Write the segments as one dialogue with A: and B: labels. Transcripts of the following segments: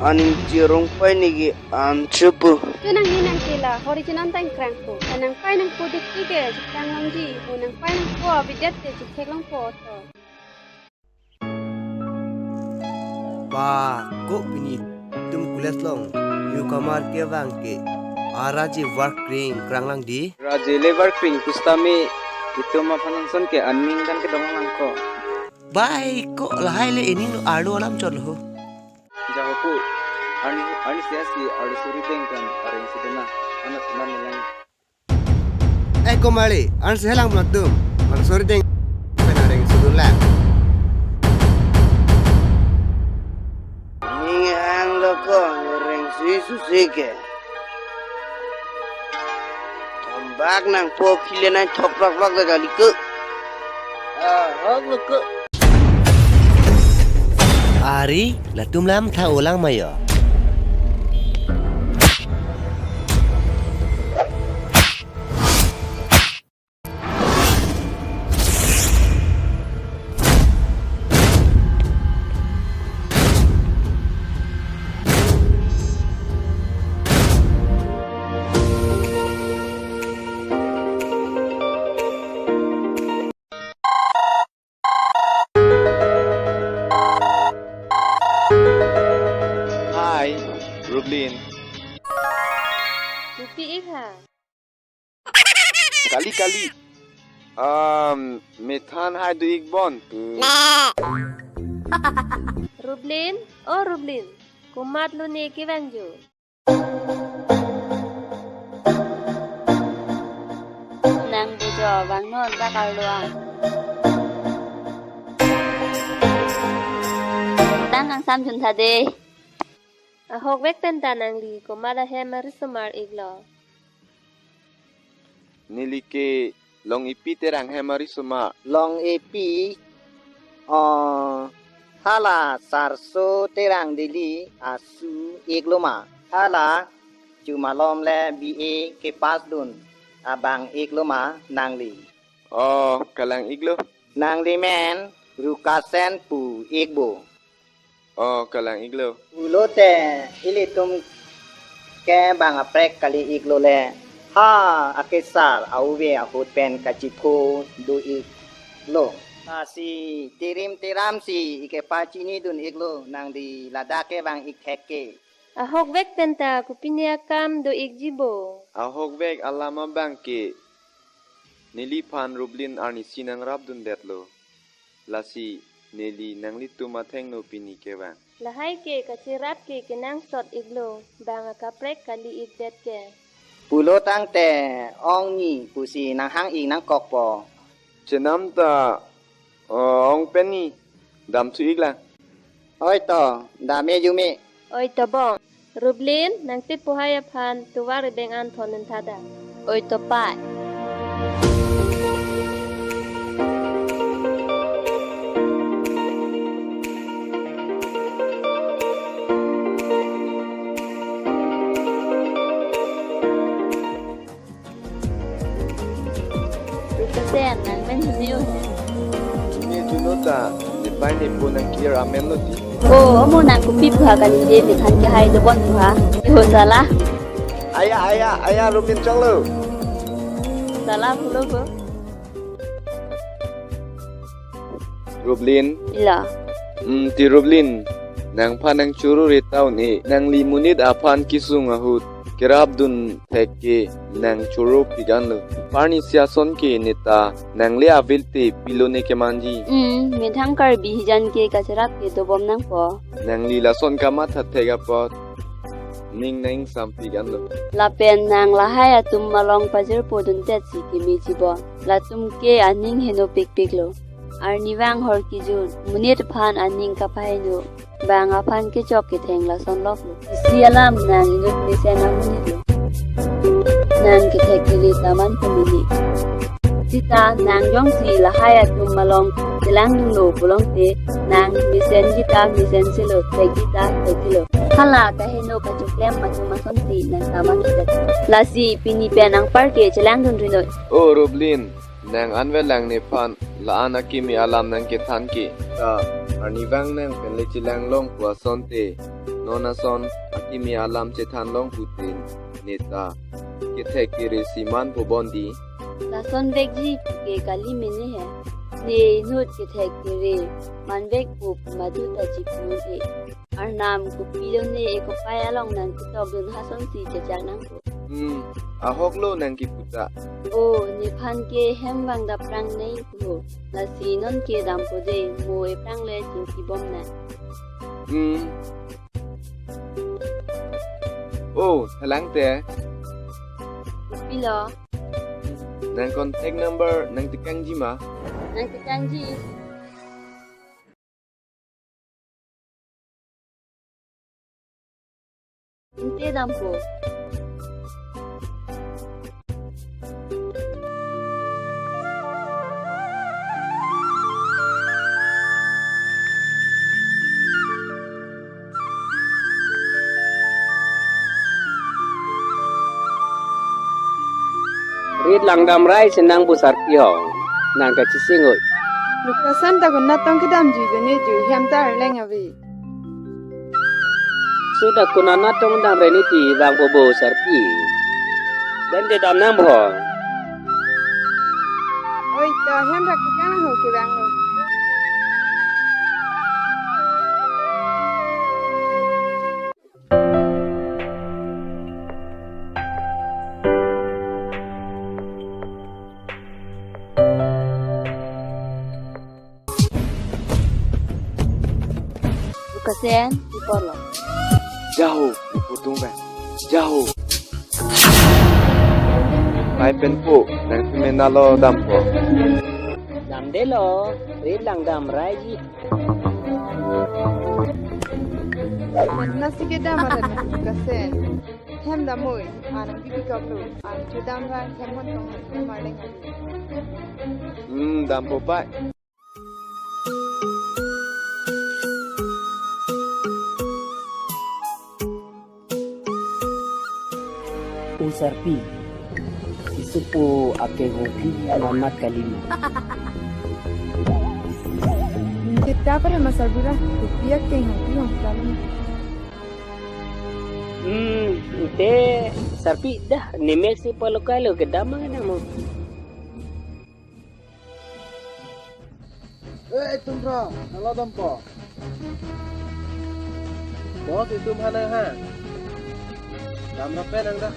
A: aning jirong pai nigi an chupu
B: Tunang hinang kila original tang krangko anang pai nang pudik tige jikang longji unang pai nang po bidet te jikek long po to
C: Ba ko pini tum kules long yu kamar ke wang ke araji work kring kranglang di
D: Raje lever kring kustami itu ma panangson ke anning kan ke dong langko
C: bai ko lahai le ini no ardo alam chol ho
D: jahoku ani siasi ari suri tengkan areng sidena anak teman lang
C: ko mali an selang matum man sorry deng penareng sudun la
A: ning ang loko reng susu sike tambak nang po kile nang thoprak lak da liku hok ko
C: Ari latum lam tha ulang mayo
D: Hi Rublin
B: Lupi ikha
D: kali methan hai du ikbon
B: Rublin oh Rublin kumat lu ne ki wangjo Nang bujo wang non bakal luang Tang ang sam chun thade Hok vek pen tanang li ko mala he marisumar iglo
D: nilike long ipi terang hemari suma
E: long epi hala sarso terang dili asu ekloma hala cuma lom le ba ke pas dun abang ekloma nangli
D: oh kalang iglo
E: nangli men rukasen pu ekbo
D: oh kalang iglo
E: ulo te ilitum ke bang aprek kali eklo le ha akesar auwe ahut pen kachipo do eklo si tiram si ike pachini dun eklo nang di ladake bang ikheke
B: Hok vek pen ta kupinia kam do igjibo
D: ahok vek alama bangke nili pan rublin arni sinang rabdun detlo lasi nili nangli tuma theng no pini kewang
B: Lahai ke kachirap ke kenang sot iglo bang kaprek kali igdet ke
E: pulo tang te ong ni pusi nang hang ing nang kok po
D: chenam ta ong penni dam thu igla
E: oi to da me yume
B: Oi tabong Rublin nang tip puhaya phan tuwari beng an thonin thada Oi to pai Sen nang men hiu
D: ni junota ni pai ni punang kira melodi
B: Oh amo nang kupi puha kali je mi than ke hai do bon puha ho sala
D: aya rublin changlo
B: sala pulo ko
D: rublin
B: ila
D: ti rublin nang panang churu retau ni nang limunit apan kisung ahut kirabdun theke nang churu piganlo parni siason ke neta nang le avilte pilone ke manji
B: mi thang kar bi hijan ke kacharat ke do bom nang po
D: nang lila son kama thega pot ning nang sam piganlo
B: la pen nang la haya tum malong pajir podun te chi ki mi jibo la tum ke aning heno pik pik lo ar niwang hor ki jun munit phan aning ka phai no bang a phan ke chok ke theng la son lok lo sialam nang inut ni se na munit lo nang ke thek ki taman pumili sita nang jong si la haya tum malong silang lo bulong te nang misen kita misen silo thek kita thek kilo Hala kahino ka chuklem machumason ti nang taman kita. Lasi pinipian ang parke chelang dun rinod.
D: oh rublin nang anvelang ni pan la anakimi alam nang ke than ke ta arniwang nang pen le chilang long kwa son te nona son akimi alam che than long putin neta ke the ke re siman po bondi
B: la son vek ji ke kali mene hai ne nut ke thek ke re man vek pu madu ta ji ku e ar nam ku pilo ne e ko paya long nan ku tok dun ha son si che jak nang ko
D: ahok lo nang ki puta
B: o ni phan ke hem wang da prang nei ku la si non ke dam po de mo e prang le jin ki bom na
D: oh thalang te
B: ku pilo
D: nang contact number nang tikang ji ma
B: nang ke kang ji inte dam po
F: Rit lang dam rai senang busar piho nang ka chisingoi
G: Lukasan ta kun natong kidam ju gane ju hem ta leng avi.
F: sudah kunana tong dam reni ti bang bobo sarpi dan de dam nam bro
G: Oi ta hem rak ki kana ho ki bang lo.
B: Lukasen di porlo
D: jauh putung ba jauh pai pen po nang menalo dam po
F: dam de lo rit lang dam rai ji
G: Nasi ke dam ara na lukasen. Hem da moi anam bi ka lo an chu dam ra hem mon tong ma leng avi.
D: dam po pai
F: usarpi isupo ake gopi namat kalima
G: Kita para masal bura tu piak ke hang pi hang salam.
F: ite sarpi dah nimek si palokai lo ke dam ngana mo
C: Tumpra nalo dampo bos itu mana ha dam rape nang da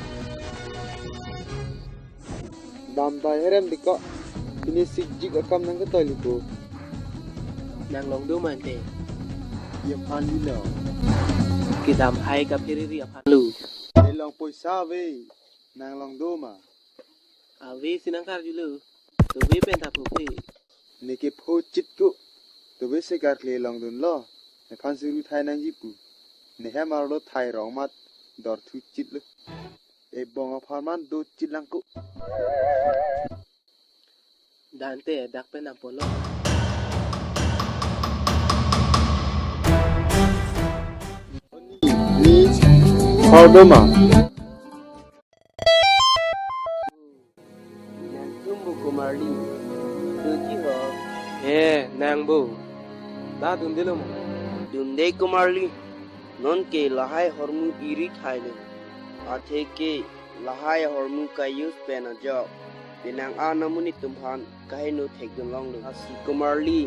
C: dam ta herem diko ini sijik akam nang ka lipo
F: nang long do man te
C: ye pan ni lo
F: ki dam hai ka piriri apan lu
C: e long poisa ve nang long do ma
F: ave sinang kar julu to be pen ta phu
C: ne ke pho chit ko to be se kar le long dun lo ne phan siru thai nang ji pu ne ha mar lo thai rong mat dor thu chit lo e bong a farman do chit lang ko
F: dante dak pen apolo
C: ni how do ma
F: nang tumbu kumarli tu ji ho nang bu da dun dilo mo
A: dunde kumarli non ke lahai hormu iri thaile athe ke lahai hormu kayus pena job binang anamuni tumphan kahinu thekdun long lu asi kumarli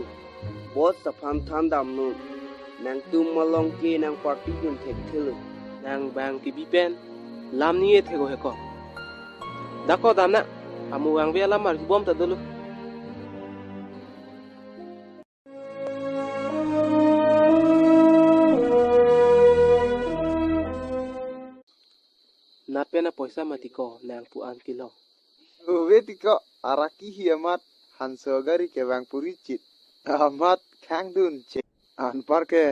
A: bos saphan thandam nu nang tum malong ke nang party dun thekthil
F: nang bang ki bi pen lam ni e thego he ko dako dam na amu wang be lam mar bom ta dulu na pena poisa mati ko nang pu an kilo
C: Weti ko araki hiamat hansogari ke bang puri chit amat khang dun che an par ke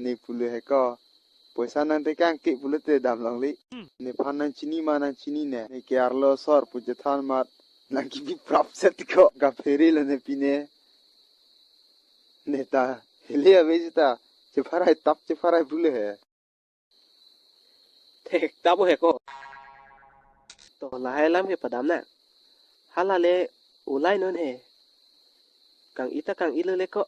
C: ni pulu he ko poisa nan te kang ke pulu te dam long li ne phan nan chini ma nan chini ne ne ke arlo sor pu je than mat nan ki bi prap set ko ga feri lo ne pine ne ta hele avesta che farai tap che farai pulu he
F: thek tabu he ko to lahai lam he padam na halale ulai non he kang ilo leko.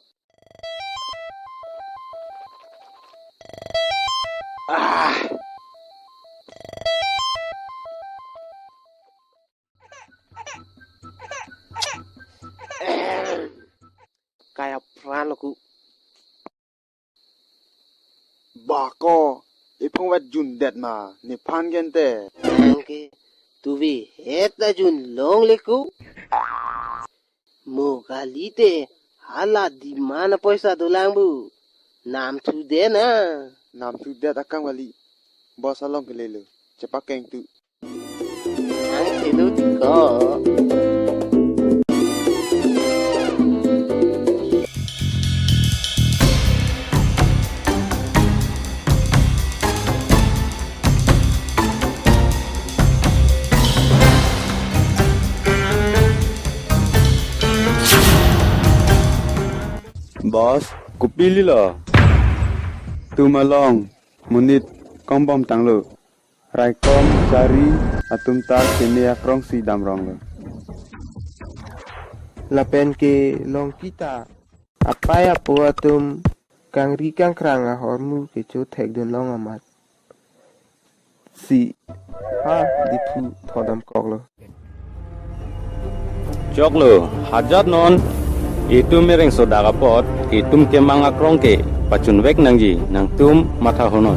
F: Kayak peran aku.
C: Bako, ipong wet jun det ma, ni pan gente.
F: Angke, tuvi heta jun long leko. Mo galite hala di mana poisa dolang bu. Nam tu de na.
C: Nam tu det akang wali. Bos along ke lelo. Cepak keng tu.
F: Angke tu tiko.
C: Bos, kupili lo. Tu malong, munit kompom tang lo. Raikom cari atum tak kini akrong si damrong lo.
H: Lapen ke long kita. Apa ya po atum kang rikang kranga hormu ke cho tek don long amat. Si ha dipu thodam kok lo.
I: Joglo, hajat non. Itu mereng soda kapot, itum kemang akrong ke, pacun wek nangji, nang tum mata honon.